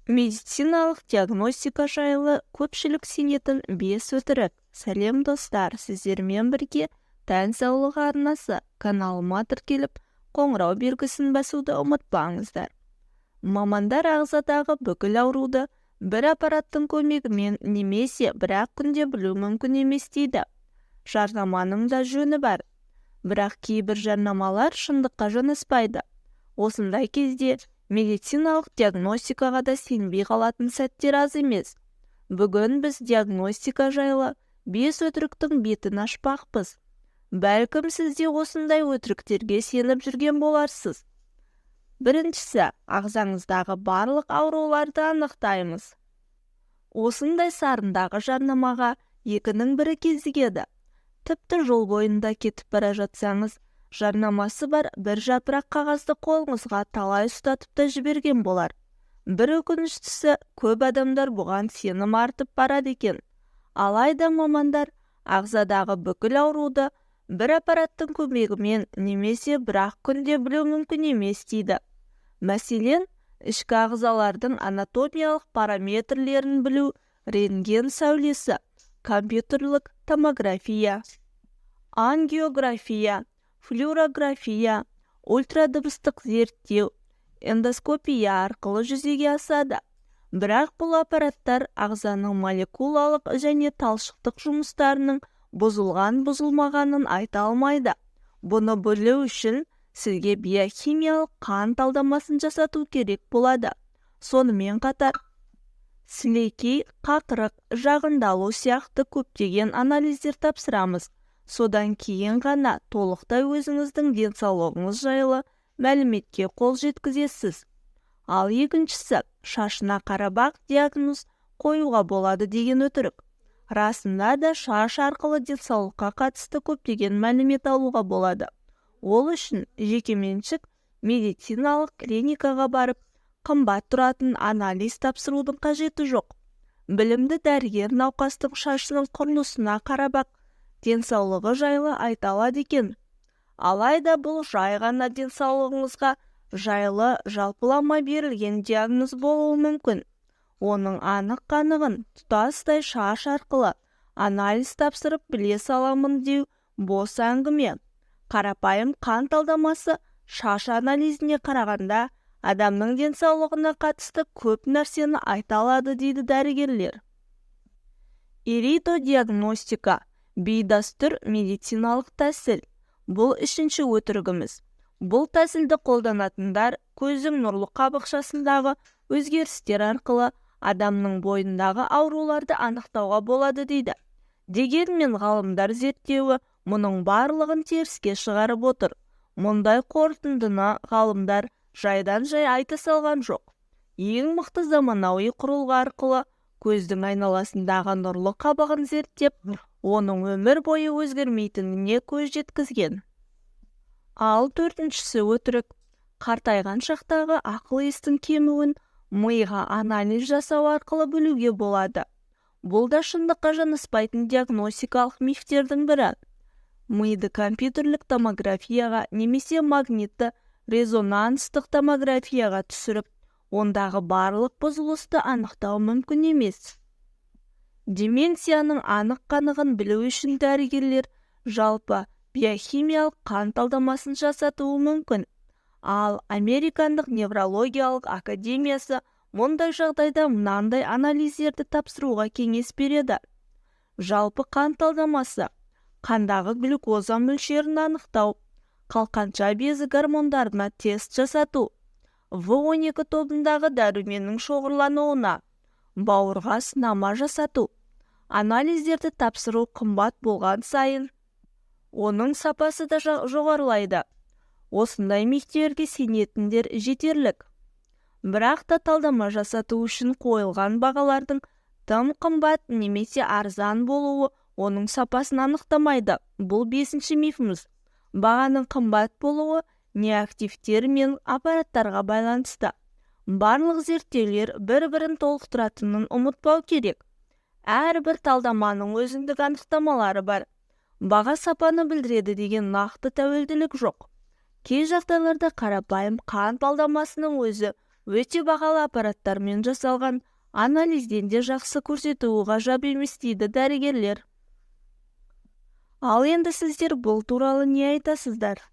Медициналық диагностика жайлы көпшілік сенетін 5 өтірік. Сәлем достар, сіздермен бірге тән саулығы арнасы каналыма тіркеліп, қоңырау белгісін басуды ұмытпаңыздар. Мамандар ағзадағы бүкіл ауруды бір аппараттың көмегімен немесе бір-ақ күнде білу мүмкін емес дейді. Жарнаманың да жөні бар. Бірақ кейбір жарнамалар шындыққа жанаспайды. Осындай кезде медициналық диагностикаға да сенбей қалатын сәттер аз емес. Бүгін біз диагностика жайлы 5 өтіріктің бетін ашпақпыз. Бәлкім сізде осындай өтіріктерге сеніп жүрген боларсыз. Біріншісі, ағзаңыздағы барлық ауруларды анықтаймыз. Осындай сарындағы жарнамаға екінің бірі кезігеді. Тіпті жол бойында кетіп бара жатсаңыз, жарнамасы бар бір жапырақ қағазды қолыңызға талай ұстатып та жіберген болар. Бір өкініштісі, көп адамдар бұған сенім артып барады екен. Алайда мамандар ағзадағы бүкіл ауруды бір аппараттың көмегімен немесе бір-ақ күнде білу мүмкін емес дейді. Мәселен, ішкі ағзалардың анатомиялық параметрлерін білу, рентген сәулесі, компьютерлік томография, ангиография, флюорография, ультрадыбыстық зерттеу, эндоскопия арқылы жүзеге асады. Бірақ бұл аппараттар ағзаның молекулалық және талшықтық жұмыстарының бұзылған-бұзылмағанын айта алмайды. Бұны білу үшін сізге биохимиялық қан талдамасын жасату керек болады. Сонымен қатар сілекей, қақырық, жағындалу сияқты көптеген анализдер тапсырамыз. Содан кейін ғана толықтай өзіңіздің денсаулығыңыз жайлы мәліметке қол жеткізесіз. Ал екіншісі, шашына қарап диагноз қоюға болады деген өтірік. Расында да шаш арқылы денсаулыққа қатысты көптеген мәлімет алуға болады. Ол үшін жекеменшік медициналық клиникаға барып, қымбат тұратын анализ тапсырудың қажеті жоқ. Білімді дәрігер науқастың шашының құрылысына қарап денсаулығы жайлы айта алады екен. Алайда бұл жай ғана денсаулығыңызға жайлы жалпылама берілген диагноз болуы мүмкін. Оның анық-қанығын тұтастай шаш арқылы анализ тапсырып біле саламын деу бос әңгіме. Қарапайым қан талдамасы шаш анализіне қарағанда адамның денсаулығына қатысты көп нәрсені айта алады дейді дәрігерлер. Иридиодиагностика бейдастүр медициналық тәсіл. Бұл үшінші өтірігіміз. Бұл тәсілді қолданатындар көздің нұрлы қабықшасындағы өзгерістер арқылы адамның бойындағы ауруларды анықтауға болады дейді. Дегенмен ғалымдар зерттеуі мұның барлығын теріске шығарып отыр. Мұндай қорытындыны ғалымдар жайдан-жай айта салған жоқ. Ең мықты заманауи құрылғы арқылы көздің айналасындағы нұрлы қабығын зерттеп, оның өмір бойы өзгермейтініне көз жеткізген. Ал төртіншісі өтірік. Қартайған шақтағы ақыл-естің кемуін миға анализ жасау арқылы білуге болады. Бұл да шындыққа жанаспайтын диагностикалық мифтердің бірі. Миды компьютерлік томографияға немесе магнитті резонанстық томографияға түсіріп, ондағы барлық бұзылысты анықтау мүмкін емес. Деменцияның анық-қанығын білу үшін дәрігерлер жалпы биохимиялық қан талдамасын жасатуы мүмкін. Ал Американдық неврологиялық академиясы мұндай жағдайда мынандай анализдерді тапсыруға кеңес береді. Жалпы қан талдамасы, қандағы глюкоза мөлшерін анықтау, қалқанша безі гормондарына тест жасату, В12 тобындағы дәруменнің шоғырлануына, бауырға сынама жасату. Анализдерді тапсыру қымбат болған сайын, оның сапасы да жоғарылайды. Осындай мифтерге сенетіндер жетерлік. Бірақ та талдама жасату үшін қойылған бағалардың тым қымбат немесе арзан болуы оның сапасын анықтамайды. Бұл 5-ші мифіміз. Бағаның қымбат болуы неактивтер мен аппараттарға байланысты. Барлық зерттеулер бір-бірін толықтыратынын ұмытпау керек. Әрбір талдаманың өзіндік анықтамалары бар. Баға сапаны білдіреді деген нақты тәуелділік жоқ. Кей жағдайларда қарапайым қан талдамасының өзі өте бағалы аппараттармен жасалған, анализден де жақсы көрсетуі ғажап емес дейді дәрігерлер. Ал енді сіздер бұл туралы не айтасыздар?